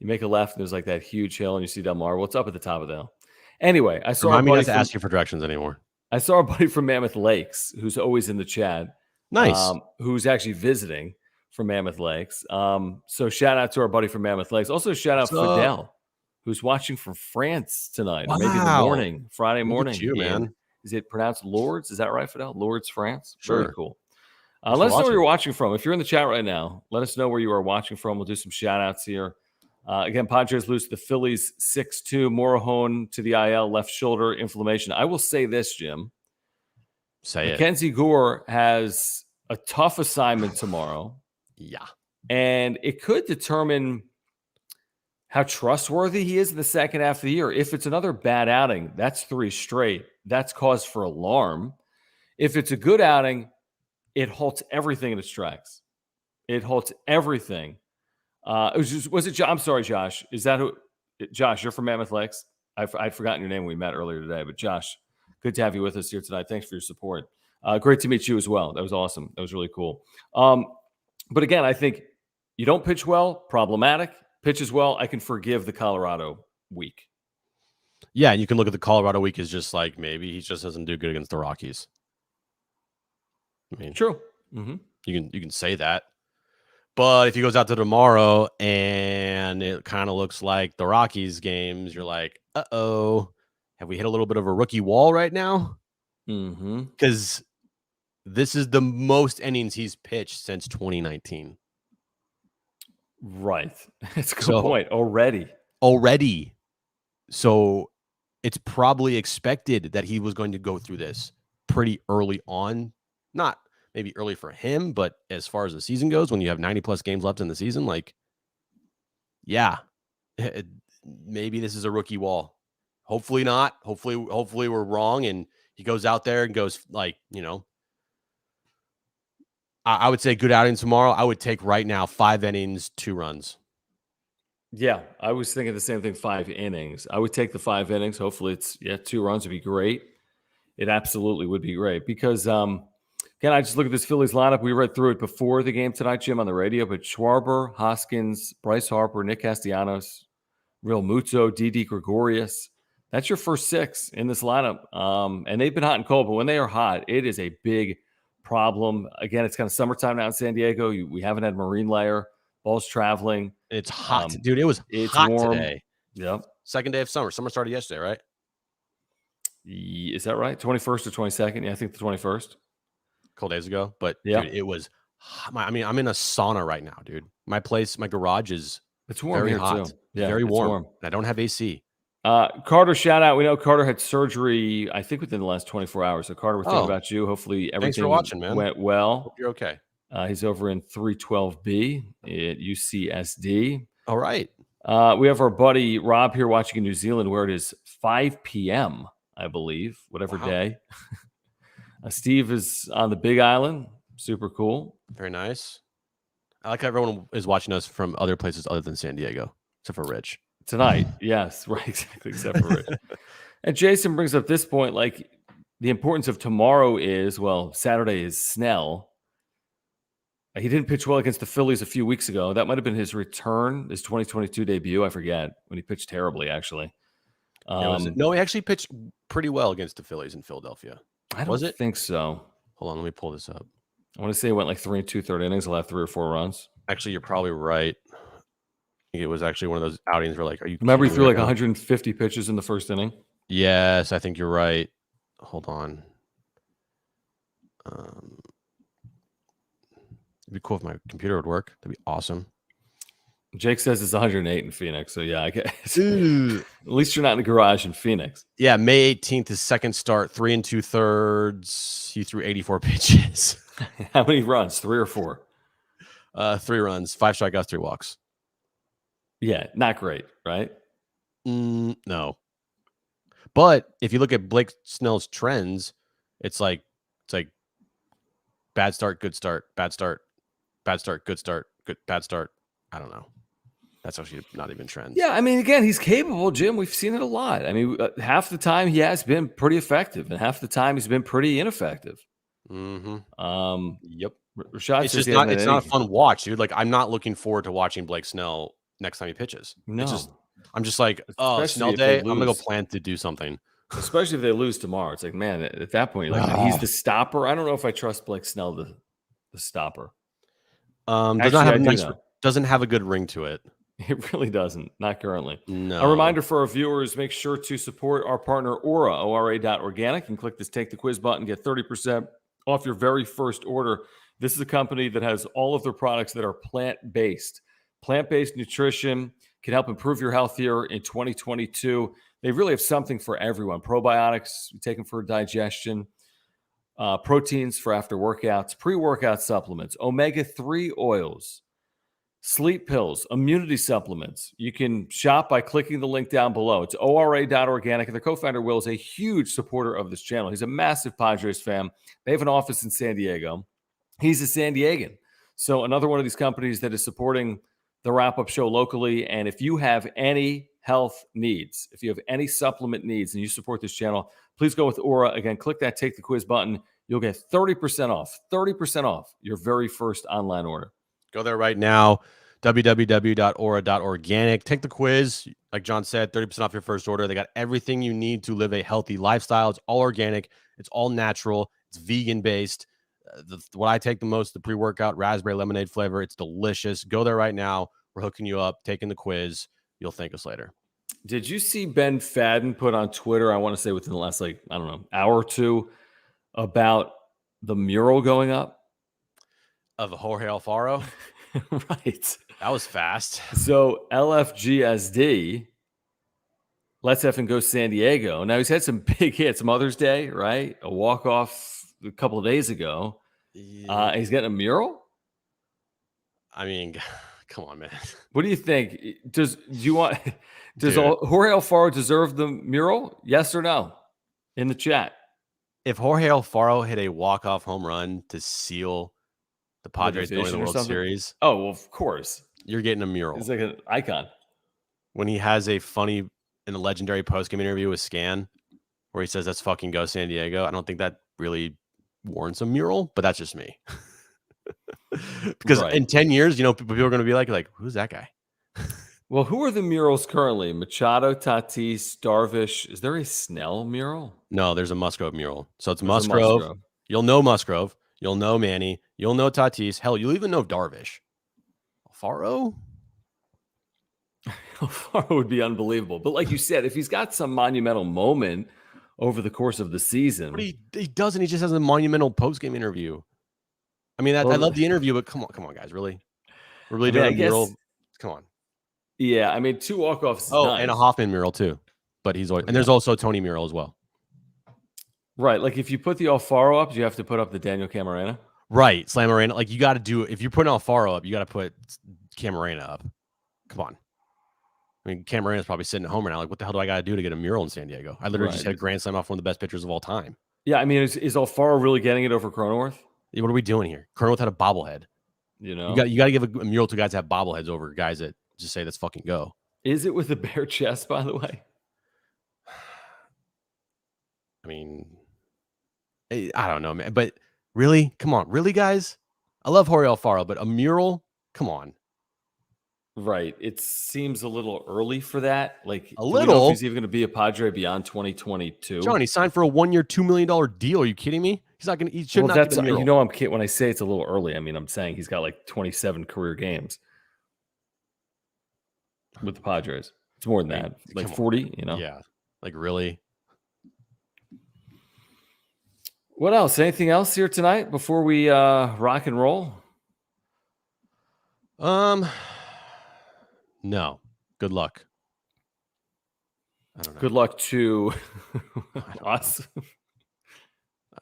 Speaker 1: You make a left and there's that huge hill and you see Del Mar. Well, it's up at the top of the hill. Anyway, I saw
Speaker 2: Remind me not to ask you for directions anymore.
Speaker 1: I saw a buddy from Mammoth Lakes who's always in the chat.
Speaker 2: Nice.
Speaker 1: Who's actually visiting from Mammoth Lakes. So shout out to our buddy from Mammoth Lakes. Also shout out Fidel, who's watching from France tonight. Wow. Or maybe in the morning, Friday morning.
Speaker 2: Look at you, man.
Speaker 1: Is it pronounced Lourdes? Is that right, Fidel? Lourdes, France?
Speaker 2: Sure.
Speaker 1: Very cool. Let us know where you're watching from. If you're in the chat right now, let us know where you are watching from. We'll do some shout outs here. Again, Padres lose to the Phillies 6-2. Morahone to the IL, left shoulder inflammation. I will say this, Jim. Mackenzie Gore has a tough assignment tomorrow.
Speaker 2: Yeah.
Speaker 1: And it could determine how trustworthy he is in the second half of the year. If it's another bad outing, that's 3 straight. That's cause for alarm. If it's a good outing, it halts everything in its tracks. It halts everything. Was it? I'm sorry, Josh. Is that who? Josh, you're from Mammoth Lakes. I'd forgotten your name when we met earlier today. But Josh, good to have you with us here tonight. Thanks for your support. Great to meet you as well. That was awesome. That was really cool. But again, I think you don't pitch well, problematic. Pitches well, I can forgive the Colorado week.
Speaker 2: Yeah, and you can look at the Colorado week as just maybe he just doesn't do good against the Rockies. I mean,
Speaker 1: true.
Speaker 2: Mm-hmm. You can say that. But if he goes out to tomorrow and it kind of looks like the Rockies games, you're like, uh-oh, have we hit a little bit of a rookie wall right now? Because this is the most innings he's pitched since 2019.
Speaker 1: Right. That's a good point. Already.
Speaker 2: So it's probably expected that he was going to go through this pretty early on. Not maybe early for him, but as far as the season goes, when you have 90 plus games left in the season, yeah, maybe this is a rookie wall. Hopefully not. Hopefully we're wrong. And he goes out there and goes I would say good outing tomorrow. I would take right now 5 innings, 2 runs.
Speaker 1: Yeah, I was thinking the same thing, 5 innings. I would take the 5 innings. Hopefully it's 2 runs would be great. It absolutely would be great because again, I just look at this Phillies lineup. We read through it before the game tonight, Jim, on the radio, but Schwarber, Hoskins, Bryce Harper, Nick Castellanos, Real Muto, Didi Gregorius. That's your first 6 in this lineup. And they've been hot and cold, but when they are hot, it is a big problem. Again, it's kind of summertime now in San Diego. We haven't had marine layer. Ball's traveling.
Speaker 2: It's hot. Dude, it's hot warm today.
Speaker 1: Yep.
Speaker 2: Second day of summer. Summer started yesterday, right?
Speaker 1: Is that right? 21st or 22nd? Yeah, I think the 21st.
Speaker 2: A couple days ago. But dude, it was I'm in a sauna right now, dude. My garage is
Speaker 1: warm
Speaker 2: very
Speaker 1: here
Speaker 2: hot.
Speaker 1: Too. Yeah,
Speaker 2: very warm. And I don't have AC.
Speaker 1: Carter, shout out. We know Carter had surgery, I think, within the last 24 hours. So, Carter, we're thinking about you. Hopefully, everything went well.
Speaker 2: Hope you're okay.
Speaker 1: He's over in 312B at UCSD.
Speaker 2: All right.
Speaker 1: We have our buddy Rob here watching in New Zealand where it is 5 p.m., I believe, whatever day. Steve is on the Big Island. Super cool.
Speaker 2: Very nice. I like how everyone is watching us from other places other than San Diego, except for Rich.
Speaker 1: Tonight, yes, right, exactly, except for Rich. And Jason brings up this point, the importance of tomorrow is, Saturday is Snell. He didn't pitch well against the Phillies a few weeks ago. That might have been his return, his 2022 debut. I forget, when he pitched terribly, actually.
Speaker 2: No, he actually pitched pretty well against the Phillies in Philadelphia.
Speaker 1: I don't think so.
Speaker 2: Hold on, let me pull this up.
Speaker 1: I want to say it went 3 2/3 innings. He'll have 3 or 4 runs.
Speaker 2: Actually, you're probably right. It was actually one of those outings where are you?
Speaker 1: Remember he threw 150 pitches in the first inning?
Speaker 2: Yes, I think you're right. Hold on. It'd be cool if my computer would work. That'd be awesome.
Speaker 1: Jake says it's 108 in Phoenix. So, yeah, I guess. At least you're not in the garage in Phoenix.
Speaker 2: Yeah, May 18th, his second start, 3 2/3. He threw 84 pitches.
Speaker 1: How many runs? 3 or 4?
Speaker 2: 3 runs, 5 strikeouts, 3 walks.
Speaker 1: Yeah, not great, right?
Speaker 2: No. But if you look at Blake Snell's trends, it's like bad start, good start, bad start, bad start, good start, good bad start. I don't know. That's actually not even trends.
Speaker 1: Yeah, I mean, again, he's capable, Jim. We've seen it a lot. I mean, half the time he has been pretty effective, and half the time he's been pretty ineffective.
Speaker 2: Yep.
Speaker 1: Rashad
Speaker 2: it's just not. It's not a fun watch, dude. Like, I'm not looking forward to watching Blake Snell next time he pitches.
Speaker 1: No,
Speaker 2: I'm just like, oh, Snell day. I'm gonna go plan to do something.
Speaker 1: Especially if they lose tomorrow. It's like, man, at that point, you're like, he's the stopper. I don't know if I trust Blake Snell, the stopper.
Speaker 2: Doesn't have a good ring to it.
Speaker 1: It really doesn't. Not currently.
Speaker 2: No.
Speaker 1: A reminder for our viewers, make sure to support our partner, Aura, ORA.organic, and click this Take the Quiz button. Get 30% off your very first order. This is a company that has all of their products that are plant-based. Plant-based nutrition can help improve your health here in 2022. They really have something for everyone. Probiotics, you take them for digestion, proteins for after workouts, pre-workout supplements, omega-3 oils, sleep pills, immunity supplements. You can shop by clicking the link down below. It's ORA.organic, and their co-founder, Will, is a huge supporter of this channel. He's a massive Padres fan. They have an office in San Diego. He's a San Diegan. So another one of these companies that is supporting the wrap-up show locally. And if you have any health needs, if you have any supplement needs and you support this channel, please go with Aura. Again, click that Take the Quiz button. You'll get 30% off your very first online order.
Speaker 2: Go there right now, www.aura.organic. Take the quiz. Like John said, 30% off your first order. They got everything you need to live a healthy lifestyle. It's all organic. It's all natural. It's vegan-based. What I take the most, the pre-workout raspberry lemonade flavor. It's delicious. Go there right now. We're hooking you up, taking the quiz. You'll thank us later.
Speaker 1: Did you see Ben Fadden put on Twitter, I want to say within the last, hour or two, about the mural going up?
Speaker 2: Of Jorge Alfaro?
Speaker 1: Right.
Speaker 2: That was fast.
Speaker 1: So LFGSD, let's effing go San Diego. Now, he's had some big hits. Mother's Day, right? A walk-off a couple of days ago.
Speaker 2: Yeah.
Speaker 1: He's getting a mural?
Speaker 2: I mean, come on, man.
Speaker 1: What do you think? Does Jorge Alfaro deserve the mural? Yes or no? In the chat.
Speaker 2: If Jorge Alfaro hit a walk-off home run to seal the Padres going to the World Series.
Speaker 1: Oh, well, of course.
Speaker 2: You're getting a mural.
Speaker 1: He's like an icon.
Speaker 2: When he has a funny and legendary postgame interview with Scan where he says, let's fucking go San Diego. I don't think that really warrants a mural, but that's just me. Because in 10 years, people are going to be like, who's that guy?
Speaker 1: Well, who are the murals currently? Machado, Tatis, Darvish. Is there a Snell mural?
Speaker 2: No, there's a Musgrove mural. So it's Musgrove. You'll know Musgrove. You'll know Manny. You'll know Tatis. Hell, you'll even know Darvish. Alfaro
Speaker 1: would be unbelievable. But like you said, if he's got some monumental moment over the course of the season.
Speaker 2: But he doesn't. He just has a monumental postgame interview. I mean, I love the interview, but come on, guys. Really? We're really doing a mural? Come on.
Speaker 1: Yeah, I mean, 2 walk-offs.
Speaker 2: Oh, nice. And a Hoffman mural, too. But there's also a Tony mural as well.
Speaker 1: Right. Like, if you put the Alfaro up, you have to put up the Daniel Camarena.
Speaker 2: Right. Slamarena. Like, you got to do it. If you're putting Alfaro up, you got to put Camarena up. Come on. I mean, Camarena's probably sitting at home right now. Like, what the hell do I got to do to get a mural in San Diego? I literally just had a grand slam off one of the best pitchers of all time.
Speaker 1: Yeah, I mean, is Alfaro really getting it over Cronenworth?
Speaker 2: Yeah, what are we doing here? Cronenworth had a bobblehead. You got to give a mural to guys that have bobbleheads over guys that just say, let's fucking go.
Speaker 1: Is it with a bare chest, by the way?
Speaker 2: I mean, I don't know, man. But really? Come on. Really, guys? I love Jorge Alfaro, but a mural? Come on.
Speaker 1: Right. It seems a little early for that. Like,
Speaker 2: a little.
Speaker 1: If he's even going to be a Padre beyond 2022.
Speaker 2: John, he signed for a 1-year, $2 million deal. Are you kidding me? He's not going to. He should not get a mural.
Speaker 1: I'm kidding when I say it's a little early. I mean, I'm saying he's got like 27 career games with the Padres. It's more than that. Like 40.
Speaker 2: Yeah. Like, really.
Speaker 1: What else? Anything else here tonight before we rock and roll?
Speaker 2: No. Good luck. I don't know.
Speaker 1: Good luck to us.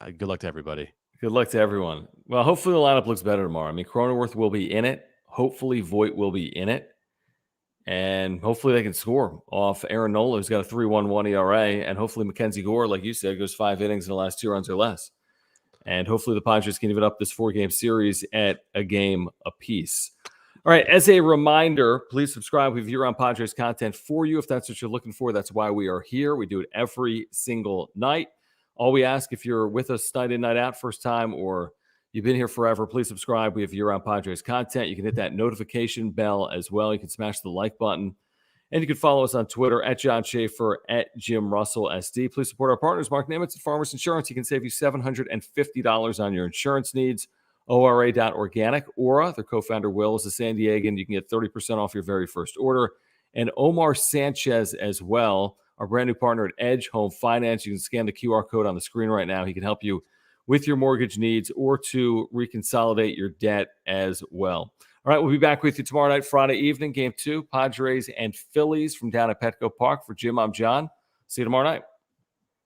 Speaker 2: Good luck to everybody.
Speaker 1: Good luck to everyone. Well, hopefully the lineup looks better tomorrow. I mean, Cronenworth will be in it. Hopefully Voit will be in it. And hopefully they can score off Aaron Nola, who's got a 3.11 ERA. And hopefully Mackenzie Gore, like you said, goes 5 innings in the last 2 runs or less. And hopefully the Padres can even up this 4-game series at a game apiece. All right, as a reminder, please subscribe. We have year-round Padres content for you if that's what you're looking for. That's why we are here. We do it every single night. All we ask, if you're with us night in, night out, first time, or you've been here forever, please subscribe. We have year-round Padres content. You can hit that notification bell as well. You can smash the like button. And you can follow us on Twitter at John Schaefer, at Jim Russell SD. Please support our partners, Mark Nimitz at Farmers Insurance. He can save you $750 on your insurance needs. ORA.organic. Aura, their co-founder Will, is a San Diegan. You can get 30% off your very first order. And Omar Sanchez as well, our brand new partner at Edge Home Finance. You can scan the QR code on the screen right now. He can help you with your mortgage needs or to reconsolidate your debt as well. All right, we'll be back with you tomorrow night, Friday evening, Game 2, Padres and Phillies from down at Petco Park. For Jim, I'm John. See you tomorrow night.